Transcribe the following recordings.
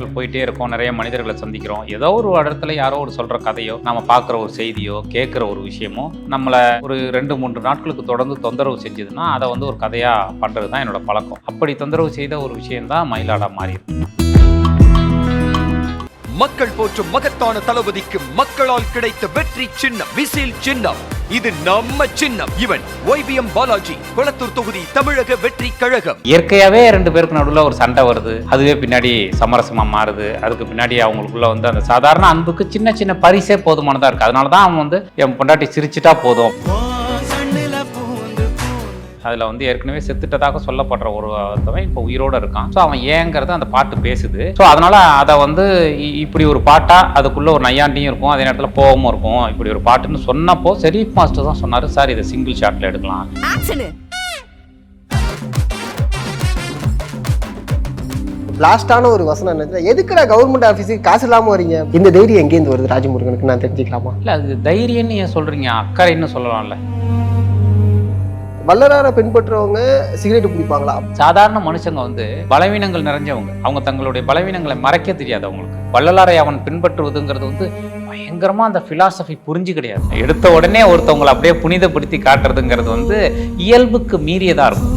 பயணங்கள் போயிட்டே இருக்கோம், நிறைய மனிதர்களை சந்திக்கிறோம். ஏதோ ஒரு இடத்துல யாரோ ஒரு சொல்கிற கதையோ, நம்ம பார்க்குற ஒரு செய்தியோ, கேட்குற ஒரு விஷயமோ நம்மளை ஒரு 2-3 நாட்களுக்கு தொடர்ந்து தொந்தரவு செஞ்சதுன்னா அதை வந்து ஒரு கதையாக பண்ணுறது தான் என்னோட பழக்கம். அப்படி தொந்தரவு செய்த ஒரு விஷயம்தான் மயிலாடா மாறி இருக்கு. மக்கள் போற்றும் மகத்தான தளபதிக்கு மக்களால் கிடைத்த வெற்றி சின்னம் விசில் சின்னம். இது நம்ம சின்னம். இவன் YBM பாலாஜி, கொளத்தூர் தொகுதி தமிழக வெற்றி கழகம். இயற்கையாகவே 2 பேருக்கு நடுவில் ஒரு சண்டை வருது, அதுவே பின்னாடி சமரசமாக மாறுது. அதுக்கு பின்னாடி அவங்களுக்குள்ள வந்து அந்த சாதாரண அன்புக்கு சின்ன சின்ன பரிசே போதுமானதாக இருக்குது. அதனால தான் அவன் வந்து என் பொண்டாட்டி சிரிச்சிட்டா போதும். அதில் வந்து ஏற்கனவே செத்துட்டதாக சொல்லப்படுற ஒருத்தவன் இப்போ உயிரோடு இருக்கான். ஸோ அவன் ஏங்கிறது அந்த பாட்டு பேசுது. ஸோ அதனால் அதை வந்து இப்படி ஒரு பாட்டாக அதுக்குள்ளே ஒரு நையாண்டியும் இருக்கும், அதே நேரத்தில் கோவமும் இருக்கும். இப்படி ஒரு பாட்டுன்னு சொன்னப்போ ஷெரீப் மாஸ்டர் தான் சொன்னார், சார் இதை சிங்கிள் ஷாட்டில் எடுக்கலாம். லாஸ்டான ஒரு வசனம் என்ன, எதுக்குடா கவர்மெண்ட் ஆஃபீஸுக்கு காசு இல்லாமல் வரீங்க? இந்த தைரியம் எங்கேருந்து வருது ராஜமுருகனுக்கு, நான் தெரிஞ்சுக்கலாமா? இல்லை, அது தைரியம்னு ஏன் சொல்கிறீங்க, அக்கறைன்னு சொல்லலாம்ல. வள்ளலாரை பின்பற்றுறவங்க சிகரெட் பிடிப்பாங்களா? சாதாரண மனுஷங்க வந்து பலவீனங்கள் நிறைஞ்சவங்க, அவங்க தங்களுடைய பலவீனங்களை மறைக்க தெரியாது அவங்களுக்கு. வள்ளலாரை அவன் பின்பற்றுவதுங்கிறது வந்து பயங்கரமா அந்த பிலாசபி புரிஞ்சு கிடையாது. எடுத்த உடனே ஒருத்தவங்களை அப்படியே புனிதப்படுத்தி காட்டுறதுங்கிறது வந்து இயல்புக்கு மீறியதா இருக்கும்.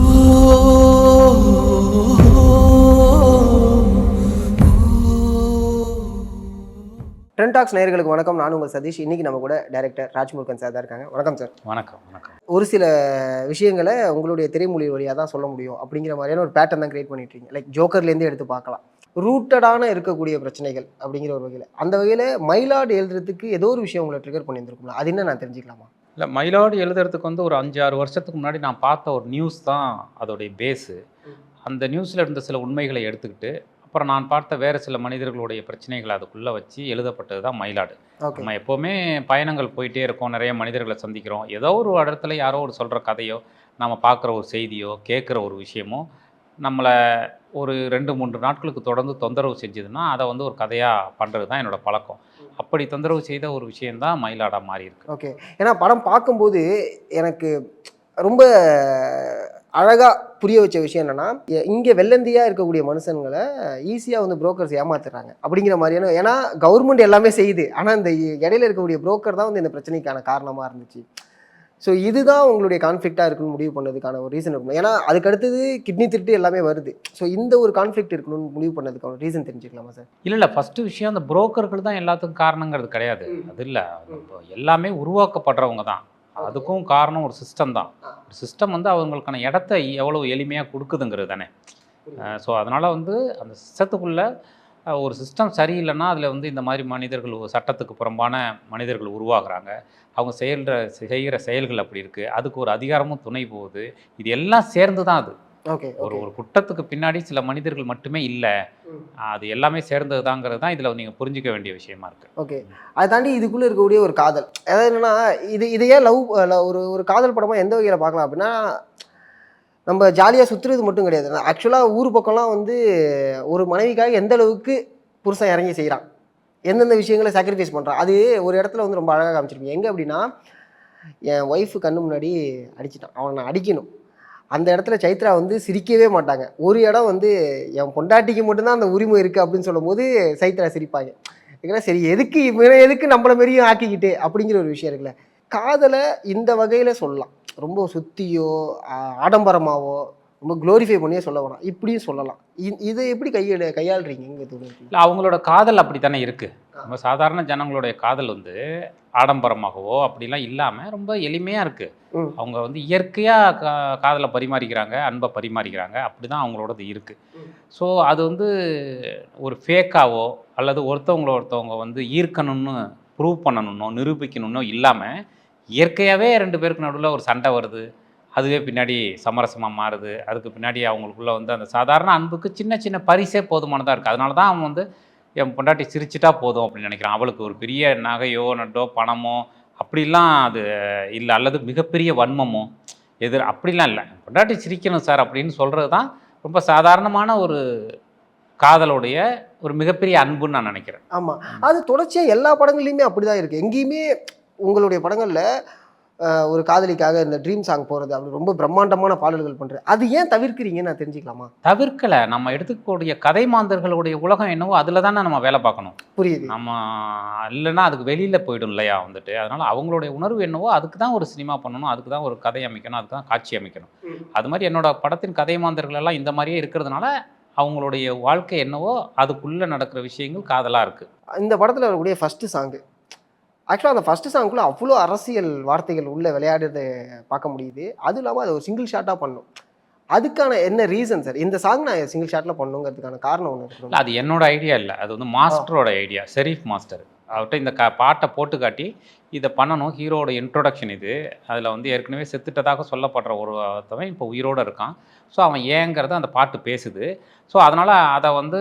ட்ரெண்ட் டாக்ஸ் நேயர்களுக்கு வணக்கம். நான் உங்கள் சதீஷ். இன்னைக்கு நம்ம கூட டைரக்டர் ராஜ்முருகன் சார் தான் இருக்காங்க. வணக்கம் சார். வணக்கம். வணக்கம். ஒரு சில விஷயங்களை உங்களுடைய திரைமொழி வழியாக தான் சொல்ல முடியும் அப்படிங்கிற மாதிரியான ஒரு பேட்டர்ன் தான் கிரியேட் பண்ணிட்டு இருக்கீங்க. லைக் ஜோக்கர்லேருந்து எடுத்து பார்க்கலாம், ரூட்டடான இருக்கக்கூடிய பிரச்சனைகள் அப்படிங்கிற ஒரு வகையில். அந்த வகையில் மயிலாடு எழுதுறதுக்கு ஏதோ ஒரு விஷயம் உங்களை ட்ரிகர் பண்ணியிருந்துருக்கும்ல, அது என்ன நான் தெரிஞ்சுக்கலாமா? இல்லை, மயிலாடு எழுதுறதுக்கு வந்து ஒரு 5-6 வருஷத்துக்கு முன்னாடி நான் பார்த்த ஒரு நியூஸ் தான் அதோடைய பேஸு. அந்த நியூஸில் இருந்த சில உண்மைகளை எடுத்துக்கிட்டு அப்புறம் நான் பார்த்த வேறு சில மனிதர்களுடைய பிரச்சனைகளை அதுக்குள்ளே வச்சு எழுதப்பட்டது தான் மயிலாடு. நம்ம எப்போவுமே பயணங்கள் போயிட்டே இருக்கோம், நிறைய மனிதர்களை சந்திக்கிறோம். ஏதோ ஒரு இடத்துல யாரோ ஒரு சொல்கிற கதையோ, நம்ம பார்க்குற ஒரு செய்தியோ, கேட்குற ஒரு விஷயமோ நம்மளை ஒரு 2-3 நாட்களுக்கு தொடர்ந்து தொந்தரவு செஞ்சதுன்னா அதை வந்து ஒரு கதையாக பண்ணுறது தான் என்னோடய பழக்கம். அப்படி தொந்தரவு செய்த ஒரு விஷயந்தான் மயிலாடா மாறி இருக்கு. ஓகே, ஏன்னா படம் பார்க்கும்போது எனக்கு ரொம்ப அழகாக புரிய வச்ச விஷயம் என்னென்னா, இங்கே வெள்ளந்தியாக இருக்கக்கூடிய மனுஷங்களை ஈஸியாக வந்து புரோக்கர்ஸ் ஏமாத்துறாங்க அப்படிங்கிற மாதிரியான. ஏன்னா கவர்மெண்ட் எல்லாமே செய்யுது, ஆனால் இந்த இடையில இருக்கக்கூடிய புரோக்கர் தான் வந்து இந்த பிரச்சனைக்கான காரணமாக இருந்துச்சு. ஸோ இதுதான் உங்களுடைய கான்ஃப்ளிக்டாக இருக்குன்னு முடிவு பண்ணதுக்கான ஒரு ரீசன் இருக்கணும். ஏன்னா அதுக்கு அடுத்தது கிட்னி திருட்டு எல்லாமே வருது. ஸோ இந்த ஒரு கான்ஃப்ளிக்ட் இருக்கணும்னு முடிவு பண்ணதுக்கான ரீசன் தெரிஞ்சுக்கலாமா சார்? இல்லை, ஃபஸ்ட்டு விஷயம் அந்த புரோக்கர்கள் தான் எல்லாத்துக்கும் காரணங்கிறது கிடையாது. அது இல்லை, எல்லாமே உருவாக்கப்படுறவங்க தான். அதுக்கும் காரணம் ஒரு சிஸ்டம் தான். ஒரு சிஸ்டம் வந்து அவங்களுக்கான இடத்த எவ்வளோ எளிமையாக கொடுக்குதுங்கிறது தானே. ஸோ அதனால் வந்து அந்த சிஸ்டத்துக்குள்ளே ஒரு சிஸ்டம் சரியில்லைன்னா அதில் வந்து இந்த மாதிரி மனிதர்கள், சட்டத்துக்கு புறம்பான மனிதர்கள் உருவாகிறாங்க. அவங்க செய்கிற செயல்கள் அப்படி இருக்குது. அதுக்கு ஒரு அதிகாரமும் துணை போகுது. இது எல்லாம் சேர்ந்து தான் அது. ஒரு குற்றத்துக்கு பின்னாடி சில மனிதர்கள் மட்டுமே இல்லை, அது எல்லாமே சேர்ந்தது தாங்கிறது தான் இதில் நீங்கள் புரிஞ்சிக்க வேண்டிய விஷயமா இருக்குது. ஓகே, அதை தாண்டி இதுக்குள்ளே இருக்கக்கூடிய ஒரு காதல், அதாவது என்னென்னா இதையே ஒரு காதல் படமாக எந்த வகையில் பார்க்கலாம் அப்படின்னா, நம்ம ஜாலியாக சுற்றுறது மட்டும் கிடையாது. ஆக்சுவலாக ஊர் பக்கம்லாம் வந்து ஒரு மனைவிக்காக எந்த அளவுக்கு புருஷன் இறங்கி செய்கிறான், எந்தெந்த விஷயங்களை சாக்ரிஃபைஸ் பண்ணுறான், அது ஒரு இடத்துல வந்து ரொம்ப அழகாக காமிச்சிருக்கீங்க. எங்கே அப்படின்னா, என் ஒய்ஃபு கண்ணு முன்னாடி அடிச்சிட்டான், அவனை நான் அடிக்கணும். அந்த இடத்துல சைத்ரா வந்து சிரிக்கவே மாட்டாங்க. ஒரு இடம் வந்து என் பொண்டாட்டிக்கு மட்டும்தான் அந்த உரிமை இருக்குது அப்படின்னு சொல்லும் போது சைத்ரா சிரிப்பாங்க. ஏன்னா சரி, எதுக்கு நம்மள மாரியும் ஆக்கிக்கிட்டு அப்படிங்கிற ஒரு விஷயம் இருக்குல்ல. காதலை இந்த வகையில் சொல்லலாம், ரொம்ப சுத்தியோ ஆடம்பரமாவோ ரொம்ப க்ளோரிஃபை பண்ணியே சொல்ல வேணாம், இப்படியும் சொல்லலாம். இதை எப்படி கையாளுறீங்க? இல்லை, அவங்களோட காதல் அப்படி தானே இருக்குது. நம்ம சாதாரண ஜனங்களுடைய காதல் வந்து ஆடம்பரமாகவோ அப்படிலாம் இல்லாமல் ரொம்ப எளிமையாக இருக்குது. அவங்க வந்து இயற்கையாக காதலை பரிமாறிக்கிறாங்க, அன்பை பரிமாறிக்கிறாங்க. அப்படி தான் அவங்களோடது இருக்குது. ஸோ அது வந்து ஒரு ஃபேக்காவோ அல்லது ஒருத்தவங்க வந்து ஈர்க்கணும்னு ப்ரூவ் பண்ணணுன்னோ நிரூபிக்கணுன்னோ இல்லாமல் இயற்கையாகவே 2 பேருக்கு நடுவில் ஒரு சண்டை வருது, அதுவே பின்னாடி சமரசமாக மாறுது. அதுக்கு பின்னாடி அவங்களுக்குள்ள வந்து அந்த சாதாரண அன்புக்கு சின்ன சின்ன பரிசே போதுமானதாக இருக்குது. அதனால தான் அவன் வந்து என் பொண்டாட்டி சிரிச்சிட்டா போதும் அப்படின்னு நினைக்கிறான். அவளுக்கு ஒரு பெரிய நகையோ நட்டோ பணமோ அப்படிலாம் அது இல்லை, அல்லது மிகப்பெரிய வன்மமோ அப்படிலாம் இல்லை. பொண்டாட்டி சிரிக்கணும் சார் அப்படின்னு சொல்கிறது தான் ரொம்ப சாதாரணமான ஒரு காதலுடைய ஒரு மிகப்பெரிய அன்புன்னு நான் நினைக்கிறேன். ஆமாம், அது தொடர்ச்சியாக எல்லா படங்கள்லையுமே அப்படி தான் இருக்குது. எங்கேயுமே உங்களுடைய படங்களில் ஒரு காதலிக்காக இந்த ட்ரீம் சாங் போகிறது அப்படி ரொம்ப பிரம்மாண்டமான பாடல்கள் பண்ணுறது, அது ஏன் தவிர்க்கிறீங்கன்னு நான் தெரிஞ்சுக்கலாமா? தவிர்க்கல. நம்ம எடுத்துக்கக்கூடிய கதை மாந்தர்களுடைய உலகம் என்னவோ அதில் தானே நம்ம வேலை பார்க்கணும். புரியுது. நம்ம இல்லைன்னா அதுக்கு வெளியில் போயிடும் இல்லையா வந்துட்டு. அதனால் அவங்களுடைய உணர்வு என்னவோ அதுக்கு தான் ஒரு சினிமா பண்ணணும், அதுக்கு தான் ஒரு கதை அமைக்கணும், அதுக்கு தான் காட்சி அமைக்கணும். அது மாதிரி என்னோட படத்தின் கதை மாந்தர்கள் எல்லாம் இந்த மாதிரியே இருக்கிறதுனால அவங்களுடைய வாழ்க்கை என்னவோ அதுக்குள்ளே நடக்கிற விஷயங்கள் காதலாக இருக்குது. இந்த படத்தில் வரக்கூடிய ஃபஸ்ட்டு சாங்கு, ஆக்சுவலாக அந்த ஃபஸ்ட்டு சாங்குள்ளே அவ்வளோ அரசியல் வார்த்தைகள் உள்ள விளையாடுறதை பார்க்க முடியுது. அதுவும் இல்லாமல் அது ஒரு சிங்கிள் ஷாட்டாக பண்ணும். அதுக்கான என்ன ரீசன் சார்? இந்த சாங் நான் சிங்கிள் ஷாட்டில் பண்ணுங்கிறதுக்கான காரணம் ஒன்று இல்லை, இருக்குது. அது என்னோட ஐடியா இல்லை, அது வந்து மாஸ்டரோட ஐடியா. ஷெரீஃப் மாஸ்டர் அவர்கிட்ட இந்த பாட்டை போட்டு காட்டி இதை பண்ணணும், ஹீரோட இன்ட்ரொடக்ஷன் இது. அதில் வந்து ஏற்கனவே செத்துட்டதாக சொல்லப்படுற ஒருத்தவன் இப்போ உயிரோடு இருக்கான். ஸோ அவன் ஏங்கிறத அந்த பாட்டு பேசுது. ஸோ அதனால் அதை வந்து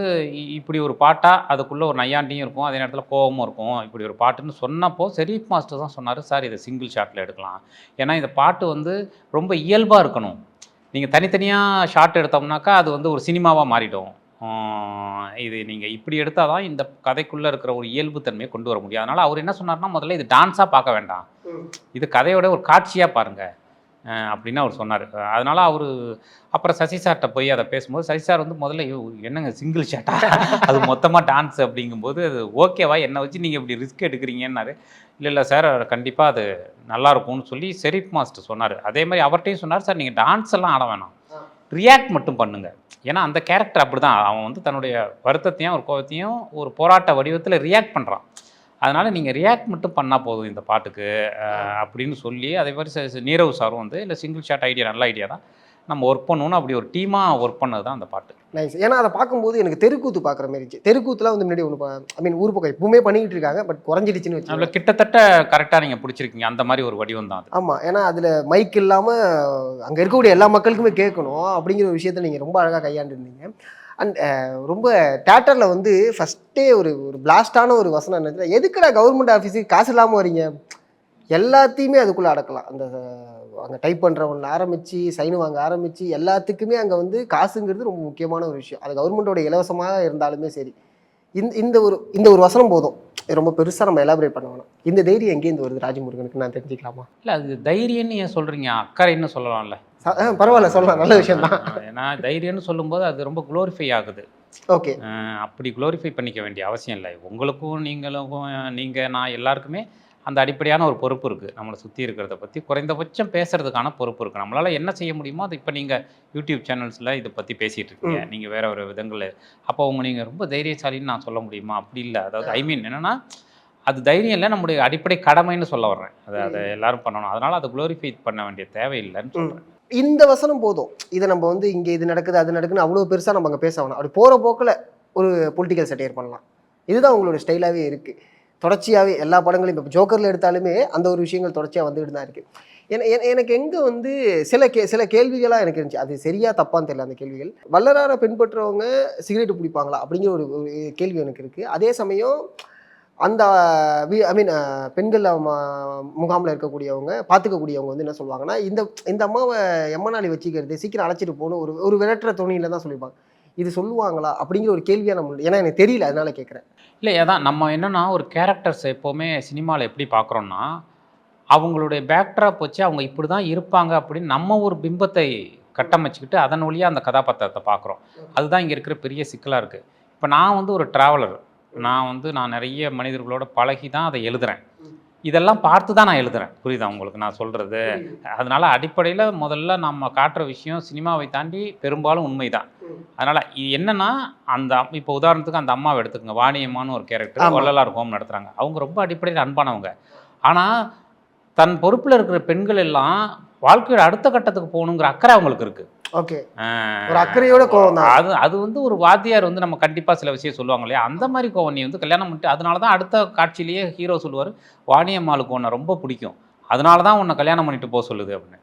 இப்படி ஒரு பாட்டாக அதுக்குள்ளே ஒரு நையாண்டியும் இருக்கும், அதே நேரத்தில் கோவமும் இருக்கும். இப்படி ஒரு பாட்டுன்னு சொன்னப்போ ஷெரீஃப் மாஸ்டர் தான் சொன்னார், சார் இதை சிங்கிள் ஷாட்டில் எடுக்கலாம், ஏன்னா இந்த பாட்டு வந்து ரொம்ப இயல்பாக இருக்கணும். நீங்கள் தனித்தனியாக ஷாட் எடுத்தோம்னாக்கா அது வந்து ஒரு சினிமாவாக மாறிடும். இது நீங்கள் இப்படி எடுத்தால் தான் இந்த கதைக்குள்ளே இருக்கிற ஒரு இயல்பு தன்மையை கொண்டு வர முடியும். அதனால் அவர் என்ன சொன்னார்னா, முதல்ல இது டான்ஸாக பார்க்க வேண்டாம், இது கதையோட ஒரு காட்சியாக பாருங்கள் அப்படின்னு அவர் சொன்னார். அதனால் அவர் அப்புறம் சசி சார்கிட்ட போய் அதை பேசும்போது சசி சார் வந்து முதல்ல என்னங்க சிங்கிள் ஷாட்டா, அது மொத்தமாக டான்ஸ் அப்படிங்கும்போது அது ஓகேவா, என்னை வச்சு நீங்கள் இப்படி ரிஸ்க் எடுக்கிறீங்கன்னாரு. இல்லை சார் கண்டிப்பாக அது நல்லாயிருக்கும்னு சொல்லி ஷெரீஃப் மாஸ்டர் சொன்னார். அதே மாதிரி அவர்கிட்டையும் சொன்னார், சார் நீங்கள் டான்ஸ் எல்லாம் ஆட வேணாம், ரியாக்ட் மட்டும் பண்ணுங்கள். ஏன்னா அந்த கேரக்டர் அப்படி தான், அவன் வந்து தன்னுடைய வருத்தத்தையும் ஒரு கோபத்தையும் ஒரு போராட்ட வடிவத்தில் ரியாக்ட் பண்ணுறான். அதனால் நீங்கள் ரியாக்ட் மட்டும் பண்ணால் போதும் இந்த பாட்டுக்கு அப்படின்னு சொல்லி, அதே மாதிரி நீரவ் சாரும் வந்து இல்லை சிங்கிள் ஷாட் ஐடியா நல்ல ஐடியா தான், நம்ம ஒர்க் பண்ணணும்னு அப்படி ஒரு டீமாக ஒர்க் பண்ணது தான் அந்த பாட்டு. நைஸ். ஏன்னா அதை பார்க்கும்போது எனக்கு தெருக்கூத்து பார்க்குற மாதிரி இருந்துச்சு. தெருக்கூத்துலாம் வந்து முன்னாடி ஒன்று ஐ மீன் ஊர் பக்கம் எப்பவுமே பண்ணிக்கிட்டு இருக்காங்க, பட் குறைஞ்சிடுச்சுன்னு வச்சு. அதில் கிட்டத்தட்ட கரெக்டாக நீங்கள் பிடிச்சிருக்கீங்க, அந்த மாதிரி ஒரு வடிவம் தான் அது. ஆமாம், ஏன்னா அதில் மைக் இல்லாமல் அங்கே இருக்கக்கூடிய எல்லா மக்களுக்குமே கேட்கணும் அப்படிங்கிற ஒரு விஷயத்தை நீங்கள் ரொம்ப அழகாக கையாண்டுருந்தீங்க. அண்ட் ரொம்ப தேட்டரில் வந்து ஃபஸ்ட்டே ஒரு பிளாஸ்டான ஒரு வசனம் என்னது, எதுக்குடா கவர்மெண்ட் ஆஃபீஸுக்கு காசு இல்லாமல் வரீங்க, எல்லாத்தையுமே அதுக்குள்ளே அடக்கலாம். அந்த அங்கே டைப் பண்ணுறவங்க ஆரம்பித்து சைன் வாங்க ஆரம்பித்து எல்லாத்துக்குமே அங்கே வந்து காசுங்கிறது ரொம்ப முக்கியமான ஒரு விஷயம். அது கவர்மெண்ட்டோட இலவசமாக இருந்தாலுமே சரி, இந்த ஒரு வசனம் போதும், ரொம்ப பெருசாக நம்ம எலாபரேட் பண்ண வேணும். இந்த தைரியம் எங்கேருந்து வருது ராஜமுருகனுக்கு, நான் தெரிஞ்சுக்கலாமா? இல்லை, அது தைரியம்னு ஏன் சொல்கிறீங்க, அக்கறைன்னு சொல்லலாம்ல. பரவாயில்ல, சொல்லலாம், நல்ல விஷயம் தான். ஏன்னா தைரியம்னு சொல்லும்போது அது ரொம்ப குளோரிஃபை ஆகுது. ஓகே, அப்படி குளோரிஃபை பண்ணிக்க வேண்டிய அவசியம் இல்லை. உங்களுக்கும் நீங்களுக்கும் நீங்கள் நான் எல்லாருக்குமே அந்த அடிப்படையான ஒரு பொறுப்பு இருக்குது. நம்மளை சுற்றி இருக்கிறத பற்றி குறைந்தபட்சம் பேசுகிறதுக்கான பொறுப்பு இருக்குது. நம்மளால் என்ன செய்ய முடியுமோ அது இப்போ நீங்கள் யூடியூப் சேனல்ஸில் இதை பற்றி பேசிகிட்டு இருக்கீங்க, நீங்கள் வேறு ஒரு விதங்கள். அப்போ நீங்கள் ரொம்ப தைரியசாலின்னு நான் சொல்ல முடியுமா? அப்படி இல்லை. அதாவது ஐ மீன் என்னென்னா, அது தைரியம் இல்லை, நம்முடைய அடிப்படை கடமைன்னு சொல்ல வர்றேன். அதை எல்லாரும் பண்ணணும். அதனால் அதை குளோரிஃபை பண்ண வேண்டிய தேவையில்லைன்னு சொல்கிறேன். இந்த வசனம் போதும். இதை நம்ம வந்து இங்கே இது நடக்குது அது நடக்குதுன்னு அவ்வளோ பெருசாக நம்ம அங்கே பேச வேணாம். அப்படி போகிற போக்கில் ஒரு பொலிட்டிக்கல் சட்டையர் பண்ணலாம். இதுதான் உங்களோட ஸ்டைலாகவே இருக்குது. தொடர்ச்சியாகவே எல்லா படங்களையும் இப்போ ஜோக்கரில் எடுத்தாலுமே அந்த ஒரு விஷயங்கள் தொடர்ச்சியாக வந்துட்டு தான் இருக்குது. எனக்கு எங்கே வந்து சில கேள்விகளாக எனக்கு இருந்துச்சு, அது சரியா தப்பான்னு தெரியல. அந்த கேள்விகள், வல்லராரை பின்பற்றவங்க சிகரெட்டு பிடிப்பாங்களா அப்படிங்கிற ஒரு கேள்வி எனக்கு இருக்குது. அதே சமயம் அந்த ஐ மீன் பெண்கள் முகாமில் இருக்கக்கூடியவங்க பார்த்துக்கக்கூடியவங்க வந்து என்ன சொல்லுவாங்கன்னா, இந்த அம்மாவை எம்மனாளி வச்சுக்கிறது, சீக்கிரம் அழைச்சிட்டு போகணும், ஒரு விரட்டுற துணியில் தான் சொல்லியிருப்பாங்க. இது சொல்லுவாங்களா அப்படிங்கிற ஒரு கேள்வியாக நம்ம, ஏன்னா எனக்கு தெரியல, அதனால கேட்குறேன். இல்லை, அதான் நம்ம என்னென்னா ஒரு கேரக்டர்ஸ் எப்போவுமே சினிமாவில் எப்படி பார்க்குறோன்னா, அவங்களுடைய பேக்ட்ராப் வச்சு அவங்க இப்படி தான் இருப்பாங்க அப்படின்னு நம்ம ஒரு பிம்பத்தை கட்டமைச்சிக்கிட்டு அதன் வழியாக அந்த கதாபாத்திரத்தை பார்க்குறோம். அதுதான் இங்கே இருக்கிற பெரிய சிக்கலாக இருக்குது. இப்போ நான் வந்து ஒரு ட்ராவலர், நான் நிறைய மனிதர்களோட பழகி தான் அதை எழுதுகிறேன். இதெல்லாம் பார்த்து தான் நான் எழுதுகிறேன். புரியுதா உங்களுக்கு நான் சொல்கிறது? அதனால் அடிப்படையில் முதல்ல நம்ம காட்டுற விஷயம் சினிமாவை தாண்டி பெரும்பாலும் உண்மை தான். அதனால் இது என்னென்னா, இப்போ உதாரணத்துக்கு அந்த அம்மாவை எடுத்துக்கோங்க, வாணியம்மான்னு ஒரு கேரக்டர் வள்ளலார் ஹோம் நடத்துகிறாங்க. அவங்க ரொம்ப அடிப்படையில் அன்பானவங்க. ஆனால் தன் பொறுப்பில் இருக்கிற பெண்கள் எல்லாம் வாழ்க்கையோட அடுத்த கட்டத்துக்கு போகணுங்கிற அக்கறை அவங்களுக்கு இருக்குது. ஓகே, ஒரு அக்கறையோட கோவம் தான் அது வந்து ஒரு வாத்தியார் வந்து நம்ம கண்டிப்பாக சில விஷயம் சொல்லுவாங்க இல்லையா, அந்த மாதிரி கோவம் நீ வந்து கல்யாணம் பண்ணிட்டு. அதனால தான் அடுத்த காட்சியிலேயே ஹீரோ சொல்லுவார், வாணியம்மாளுக்கு உன்னை ரொம்ப பிடிக்கும், அதனால தான் உன்னை கல்யாணம் பண்ணிட்டு போக சொல்லுது அப்படின்னு.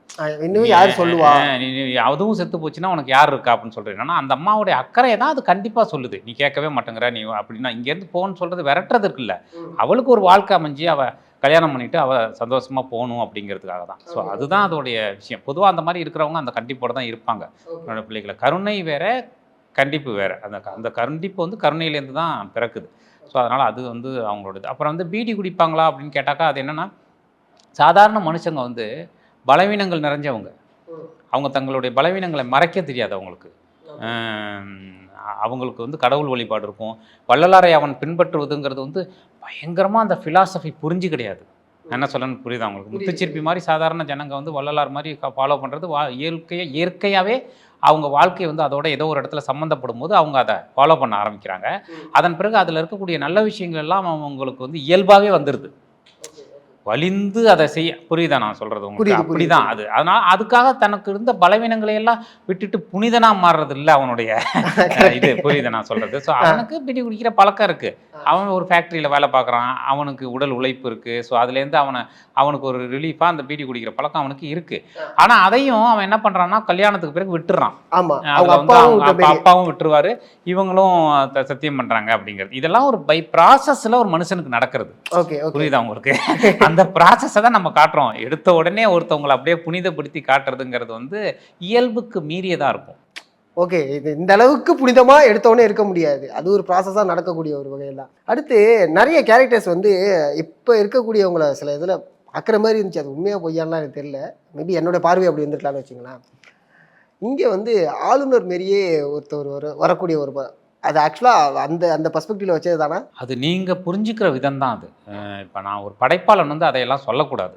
இன்னும் யார் சொல்லுவா, நீ அதுவும் செத்து போச்சுன்னா உனக்கு யார் இருக்கா அப்படின்னு சொல்கிறேன். ஏன்னா அந்த அம்மாவுடைய அக்கறையை தான் அது கண்டிப்பாக சொல்லுது. நீ கேட்கவே மாட்டேங்கிற நீ அப்படின்னா, இங்கேருந்து போகணும்னு சொல்கிறது விரட்டுறது இருக்குல்ல, அவளுக்கு ஒரு வாழ்க்கை அமைஞ்சு அவள் கல்யாணம் பண்ணிவிட்டு அவள் சந்தோஷமாக போகணும் அப்படிங்கிறதுக்காக தான். ஸோ அதுதான் அதோடைய விஷயம். பொதுவாக அந்த மாதிரி இருக்கிறவங்க அந்த கண்டிப்போடு தான் இருப்பாங்க. என்னோட பிள்ளைகளை கருணை வேறு, கண்டிப்பு வேறு. அந்த கண்டிப்பு வந்து கருணையிலேருந்து தான் பிறக்குது. ஸோ அதனால் அது வந்து அவங்களோடது. அப்புறம் வந்து பீடி குடிப்பாங்களா அப்படின்னு கேட்டாக்கா, அது என்னென்னா, சாதாரண மனுஷங்க வந்து பலவீனங்கள் நிறைஞ்சவங்க. அவங்க தங்களுடைய பலவீனங்களை மறைக்க தெரியாது அவங்களுக்கு. அவங்களுக்கு வந்து கடவுள் வழிபாடு இருக்கும். வள்ளலாரை அவன் பின்பற்றுவதுங்கிறது வந்து பயங்கரமாக அந்த ஃபிலாசபி புரிஞ்சு கிடையாது. என்ன சொல்லணும்னு புரியுது அவங்களுக்கு. முத்துச்சிற்பி மாதிரி சாதாரண ஜனங்க வந்து வள்ளலார் மாதிரி ஃபாலோ பண்ணுறது இயற்கையாகவே அவங்க வாழ்க்கை வந்து அதோட ஏதோ ஒரு இடத்துல சம்மந்தப்படும் போது அவங்க அதை ஃபாலோ பண்ண ஆரம்பிக்கிறாங்க. அதன் பிறகு அதில் இருக்கக்கூடிய நல்ல விஷயங்கள் எல்லாம் அவங்களுக்கு வந்து இயல்பாகவே வந்துடுது. வலிந்து அதை செய்ய புரியுதா நான் சொல்றது உங்களுக்கு? அப்படிதான் அது. அதனால அதுக்காக தனக்கு இருந்த பலவீனங்களை எல்லாம் விட்டுட்டு புனிதனா மாறுறது இல்லை அவனுடைய இது. புரியுதா நான் சொல்றது? ஸோ அவனுக்கு பீடி குடிக்கிற பழக்கம் இருக்கு. அவன் ஒரு ஃபேக்ட்ரியில் வேலை பார்க்குறான், அவனுக்கு உடல் உழைப்பு இருக்கு. ஸோ அதுலேருந்து அவனுக்கு ஒரு ரிலீஃபாக அந்த பீடி குடிக்கிற பழக்கம் அவனுக்கு இருக்கு. ஆனால் அதையும் அவன் என்ன பண்றான்னா கல்யாணத்துக்கு பிறகு விட்டுறான். அதில் வந்து அவங்க அப்பாவும் விட்டுருவாரு, இவங்களும் சத்தியம் பண்றாங்க அப்படிங்கிறது. இதெல்லாம் ஒரு பை ப்ராசஸ்ல ஒரு மனுஷனுக்கு நடக்கிறது. புரியுதா உங்களுக்கு? அந்த ப்ராசஸை தான் நம்ம காட்டுறோம். எடுத்த உடனே ஒருத்தவங்களை அப்படியே புனிதப்படுத்தி காட்டுறதுங்கிறது வந்து இயல்புக்கு மீறியதாக இருக்கும். ஓகே, இது இந்த அளவுக்கு புனிதமாக எடுத்தோடனே இருக்க முடியாது. அது ஒரு ப்ராசஸாக நடக்கக்கூடிய ஒரு வகையெல்லாம். அடுத்து நிறைய கேரக்டர்ஸ் வந்து இப்போ இருக்கக்கூடியவங்களை சில இதில் பார்க்குற மாதிரி இருந்துச்சு. அது உண்மையாக பொய்யாலாம் எனக்கு தெரியல. மேபி என்னோட பார்வை அப்படி வந்துருக்கலாம்னு வச்சுங்களேன். இங்கே வந்து ஆளுநர் மாரியே ஒருத்தர் வரக்கூடிய ஒரு அது ஆக்சுவலாக அந்த பர்ஸ்பெக்டிவ்ல வச்சது தானே? அது நீங்கள் புரிஞ்சுக்கிற விதம் தான் அது. இப்போ நான் ஒரு படைப்பாளன் வந்து அதையெல்லாம் சொல்லக்கூடாது.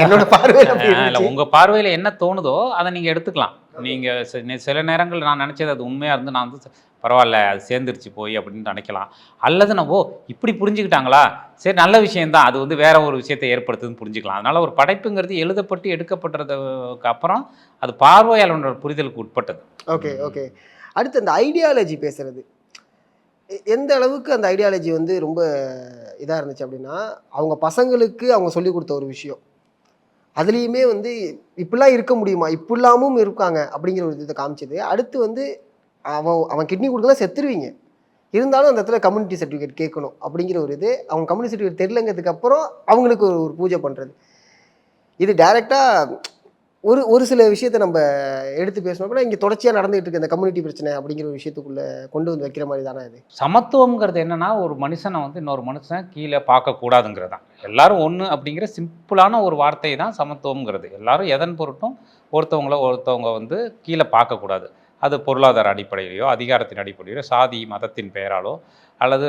என்னோட பார்வையில் இல்லை, உங்கள் பார்வையில் என்ன தோணுதோ அதை நீங்கள் எடுத்துக்கலாம். நீங்கள் சில நேரங்கள் நான் நினச்சது அது உண்மையாக இருந்து நான் வந்து பரவாயில்ல அது சேர்ந்துருச்சு போய் அப்படின்னு நினைக்கலாம். அல்லது நான் இப்படி புரிஞ்சுக்கிட்டாங்களா, சரி நல்ல விஷயந்தான், அது வந்து வேற ஒரு விஷயத்தை ஏற்படுத்துதுன்னு புரிஞ்சுக்கலாம். அதனால் ஒரு படைப்புங்கிறது எழுதப்பட்டு எடுக்கப்பட்டதுக்கு அப்புறம் அது பார்வையாளனோட புரிதலுக்கு உட்பட்டது. ஓகே. அடுத்து அந்த ஐடியாலஜி பேசுறது எந்த அளவுக்கு அந்த ஐடியாலஜி வந்து ரொம்ப இதாக இருந்துச்சு அப்படின்னா, அவங்க பசங்களுக்கு அவங்க சொல்லி கொடுத்த ஒரு விஷயம், அதுலேயுமே வந்து இப்படிலாம் இருக்க முடியுமா, இப்படிலாமும் இருக்காங்க அப்படிங்கிற ஒரு இதை காமிச்சது. அடுத்து வந்து அவன் கிட்னி கொடுக்கலாம் செத்துருவீங்க, இருந்தாலும் அந்த இடத்துல கம்யூனிட்டி சர்டிஃபிகேட் கேட்கணும் அப்படிங்கிற ஒரு இது. அவங்க கம்யூனிட்டி சர்டிஃபிகேட் தெரியலங்கிறதுக்கு அப்புறம் அவங்களுக்கு ஒரு பூஜை பண்ணுறது. இது டைரெக்டாக ஒரு சில விஷயத்தை நம்ம எடுத்து பேசணும் கூட இங்கே தொடர்ச்சியாக நடந்துகிட்டு இருக்கு இந்த கம்யூனிட்டி பிரச்சனை அப்படிங்கிற ஒரு விஷயத்துக்குள்ளே கொண்டு வந்து வைக்கிற மாதிரி தானே இது. சமத்துவம்ங்கிறது என்னன்னா, ஒரு மனுஷனை வந்து இன்னொரு மனுஷன் கீழே பார்க்கக்கூடாதுங்கிறது தான். எல்லாரும் ஒன்று அப்படிங்கிற சிம்பிளான ஒரு வார்த்தை தான் சமத்துவம்ங்கிறது. எல்லாரும் எதன் பொருட்டும் ஒருத்தவங்க வந்து கீழே பார்க்கக்கூடாது. அது பொருளாதார அடிப்படையிலையோ, அதிகாரத்தின் அடிப்படையிலோ, சாதி மதத்தின் பெயராலோ, அல்லது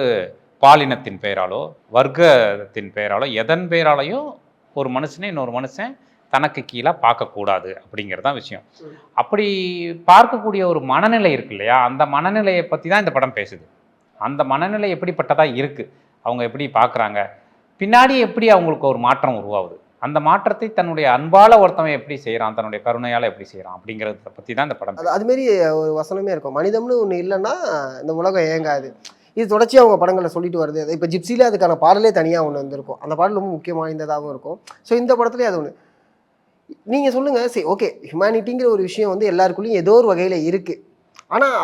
பாலினத்தின் பெயராலோ, வர்க்கத்தின் பெயராலோ, எதன் பெயராலையும் ஒரு மனுஷனை இன்னொரு மனுஷன் தனக்கு கீழே பார்க்கக்கூடாது அப்படிங்கிறது தான் விஷயம். அப்படி பார்க்கக்கூடிய ஒரு மனநிலை இருக்கு இல்லையா, அந்த மனநிலையை பற்றி தான் இந்த படம் பேசுது. அந்த மனநிலை எப்படிப்பட்டதாக இருக்குது, அவங்க எப்படி பார்க்குறாங்க, பின்னாடி எப்படி அவங்களுக்கு ஒரு மாற்றம் உருவாகுது, அந்த மாற்றத்தை தன்னுடைய அன்பால் ஒருத்தவன் எப்படி செய்கிறான், தன்னுடைய கருணையால் எப்படி செய்கிறான் அப்படிங்கிறத பற்றி தான் இந்த படம். அதுமாரி ஒரு வசனமே இருக்கும், மனிதம்னு ஒன்று இல்லைன்னா இந்த உலகம் இயங்காது. இது தொடர்ச்சியாக அவங்க படங்களில் சொல்லிட்டு வருது. இப்போ ஜிப்சியில் அதுக்கான பாடலே தனியாக ஒன்று வந்திருக்கும். அந்த பாடல் ரொம்ப முக்கியம் வாய்ந்ததாகவும் இருக்கும். ஸோ இந்த படத்துலேயே அது ஒன்று. நீங்கள் சொல்லுங்கள், சரி ஓகே, ஹியூமனிட்டிங்கிற ஒரு விஷயம் வந்து எல்லாருக்குள்ளேயும் ஏதோ ஒரு வகையில் இருக்குது. ஆனால்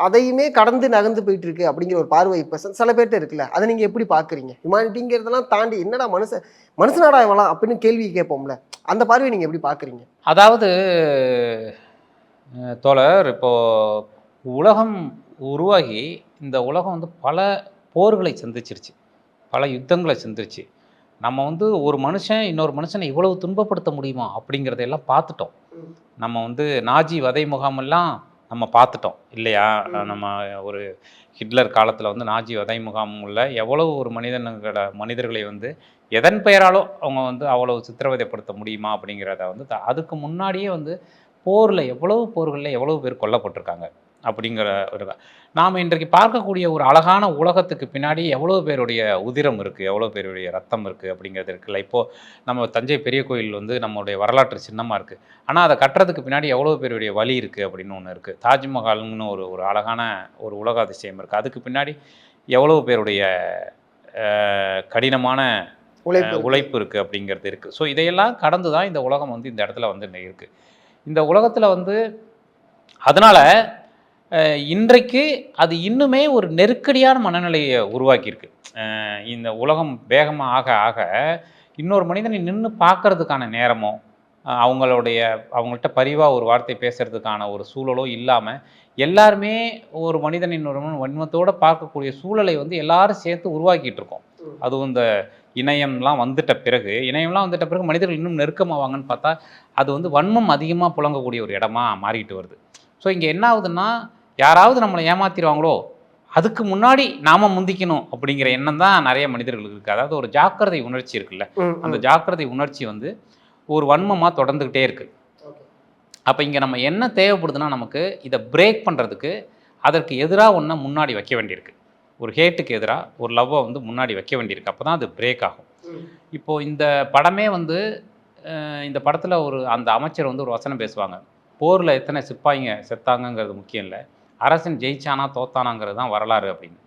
அதையுமே கடந்து நகர்ந்து போயிட்டு இருக்கு அப்படிங்கிற ஒரு பார்வை இப்போ சில பேர்கிட்ட இருக்குல்ல, அதை நீங்கள் எப்படி பார்க்குறீங்க? ஹியூமனிட்டிங்கிறதெல்லாம் தாண்டி என்னடா மனுஷனாடா இவலாம் அப்படின்னு கேள்வி கேட்போம்ல, அந்த பார்வையை நீங்கள் எப்படி பார்க்குறீங்க? அதாவது தோழர், இப்போது உலகம் உருவாகி இந்த உலகம் வந்து பல போர்களை சந்திச்சிருச்சு, பல யுத்தங்களை சந்திருச்சு. நம்ம வந்து ஒரு மனுஷன் இன்னொரு மனுஷனை இவ்வளவு துன்பப்படுத்த முடியுமா அப்படிங்கிறதையெல்லாம் பார்த்துட்டோம். நம்ம வந்து நாஜி வதை முகாமெல்லாம் நம்ம பார்த்துட்டோம் இல்லையா? நம்ம ஒரு ஹிட்லர் காலத்தில் வந்து நாஜி வதை முகாமில் எவ்வளவு ஒரு மனிதர்களை வந்து எதன் பெயராலோ அவங்க வந்து அவ்வளவு சித்திரவதைப்படுத்த முடியுமா அப்படிங்கிறத வந்து அதுக்கு முன்னாடியே வந்து போரில் எவ்வளவு பேர் கொல்லப்பட்டிருக்காங்க அப்படிங்கிற ஒரு நாம் இன்றைக்கு பார்க்கக்கூடிய ஒரு அழகான உலகத்துக்கு பின்னாடி எவ்வளோ பேருடைய உதிரம் இருக்குது, எவ்வளோ பேருடைய ரத்தம் இருக்குது அப்படிங்கிறது இருக்குல்ல. இப்போது நம்ம தஞ்சை பெரிய கோயில் வந்து நம்மளுடைய வரலாற்று சின்னமாக இருக்குது, ஆனால் அதை கட்டுறதுக்கு பின்னாடி எவ்வளோ பேருடைய வலி இருக்குது அப்படின்னு ஒன்று இருக்குது. தாஜ்மஹால்னு ஒரு அழகான ஒரு உலக அதிசயம் இருக்குது, அதுக்கு பின்னாடி எவ்வளோ பேருடைய கடினமான உழைப்பு இருக்குது அப்படிங்கிறது இருக்குது. ஸோ இதையெல்லாம் கடந்து தான் இந்த உலகம் வந்து இந்த இடத்துல வந்து இருக்குது. இந்த உலகத்தில் வந்து அதனால் இன்றைக்கு அது இன்னுமே ஒரு நெருக்கடியான மனநிலையை உருவாக்கியிருக்கு. இந்த உலகம் வேகமாக ஆக ஆக இன்னொரு மனிதனை நின்று பார்க்கறதுக்கான நேரமோ, அவங்கள்ட்ட பரிவாக ஒரு வார்த்தை பேசுகிறதுக்கான ஒரு சூழலோ இல்லாமல் எல்லாருமே ஒரு மனிதன் இன்னொரு வன்மத்தோடு பார்க்கக்கூடிய சூழலை வந்து எல்லாரும் சேர்த்து உருவாக்கிட்டு இருக்கோம். அதுவும் இந்த இணையம்லாம் வந்துட்ட பிறகு மனிதர்கள் இன்னும் நெருக்கமாவாங்கன்னு பார்த்தா அது வந்து வன்மம் அதிகமாக புழங்கக்கூடிய ஒரு இடமா மாறிட்டு வருது. ஸோ இங்கே என்ன ஆகுதுன்னா, யாராவது நம்மளை ஏமாத்திடுவாங்களோ அதுக்கு முன்னாடி நாம முந்திக்கணும் அப்படிங்கிற எண்ணம் தான் நிறைய மனிதர்களுக்கு இருக்குது. அதாவது ஒரு ஜாக்கிரதை உணர்ச்சி இருக்குல்ல, அந்த ஜாக்கிரதை உணர்ச்சி வந்து ஒரு வன்மமாக தொடர்ந்துக்கிட்டே இருக்குது. அப்போ இங்கே நம்ம என்ன தேவைப்படுதுன்னா, நமக்கு இதை பிரேக் பண்ணுறதுக்கு அதற்கு எதிராக ஒன்றை முன்னாடி வைக்க வேண்டியிருக்கு. ஒரு ஹேட்டுக்கு எதிராக ஒரு லவ்வை வந்து முன்னாடி வைக்க வேண்டியிருக்கு. அப்போ தான் அது பிரேக் ஆகும். இப்போது இந்த படமே வந்து இந்த படத்தில் அந்த அமைச்சர் வந்து ஒரு வசனம் பேசுவாங்க. போரில் எத்தனை சிப்பாய்ங்க செத்தாங்கங்கிறது முக்கியம் இல்லை, அரசன் ஜெயிச்சானா தோத்தானாங்கிறது தான் வரலாறு அப்படின்னு.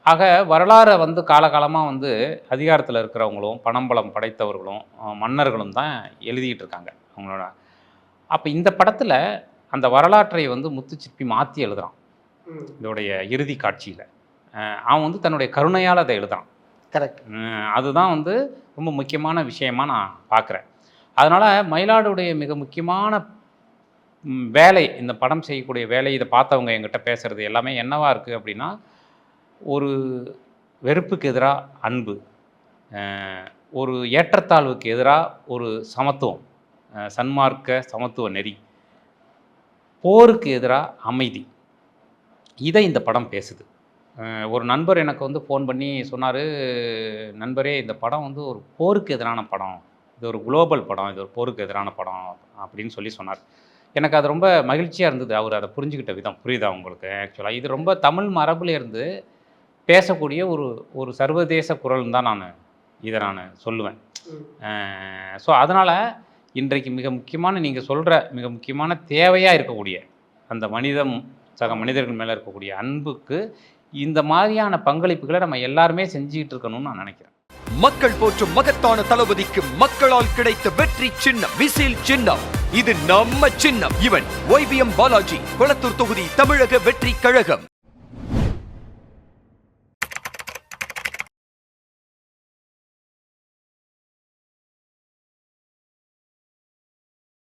ஆக வரலாறை வந்து காலகாலமாக வந்து அதிகாரத்தில் இருக்கிறவங்களும் பணம்பலம் படைத்தவர்களும் மன்னர்களும் தான் எழுதிக்கிட்டு இருக்காங்க அவங்களோட. அப்போ இந்த படத்தில் அந்த வரலாற்றை வந்து முத்துச்சிற்பி மாற்றி எழுதுகிறான். இதோடைய இறுதி காட்சியில் அவன் வந்து தன்னுடைய கருணையால் அதை எழுதுறான். கரெக்ட். அதுதான் வந்து ரொம்ப முக்கியமான விஷயமா நான் பார்க்குறேன். அதனால் மயிலாடுடைய மிக முக்கியமான வேலை, இந்த படம் செய்யக்கூடிய வேலை, இதை பார்த்தவங்க என்கிட்ட பேசுகிறது எல்லாமே என்னவா இருக்குது அப்படின்னா, ஒரு வெறுப்புக்கு எதிராக அன்பு, ஒரு ஏற்றத்தாழ்வுக்கு எதிராக ஒரு சமத்துவம், சன்மார்க்க சமத்துவ நெறி, போருக்கு எதிராக அமைதி, இதை இந்த படம் பேசுது. ஒரு நண்பர் எனக்கு வந்து ஃபோன் பண்ணி சொன்னார், நண்பரே இந்த படம் வந்து ஒரு போருக்கு எதிரான படம், இது ஒரு குளோபல் படம், இது ஒரு போருக்கு எதிரான படம் அப்படின்னு சொன்னார். எனக்கு அது ரொம்ப மகிழ்ச்சியாக இருந்தது. அவர் அதை புரிஞ்சுக்கிட்ட விதம் புரியுதா உங்களுக்கு? ஆக்சுவலாக இது ரொம்ப தமிழ் மரபுலேருந்து பேசக்கூடிய ஒரு சர்வதேச குரல்னு தான் இதை நான் சொல்லுவேன். ஸோ அதனால் இன்றைக்கு மிக முக்கியமான, நீங்கள் சொல்கிற மிக முக்கியமான தேவையாக இருக்கக்கூடிய அந்த சக மனிதர்கள் மேலே இருக்கக்கூடிய அன்புக்கு இந்த மாதிரியான பங்களிப்புகளை நம்ம எல்லாருமே செஞ்சுக்கிட்டு இருக்கணும்னு நான் நினைக்கிறேன். மக்கள் போற்றும் மகத்தான தளபதிக்கு மக்களால் கிடைத்த வெற்றி சின்னம் விசில் சின்னம். இது நம்ம சின்னம். இவன் YBM பாலாஜி, கொளத்தூர் தொகுதி தமிழக வெற்றி கழகம்.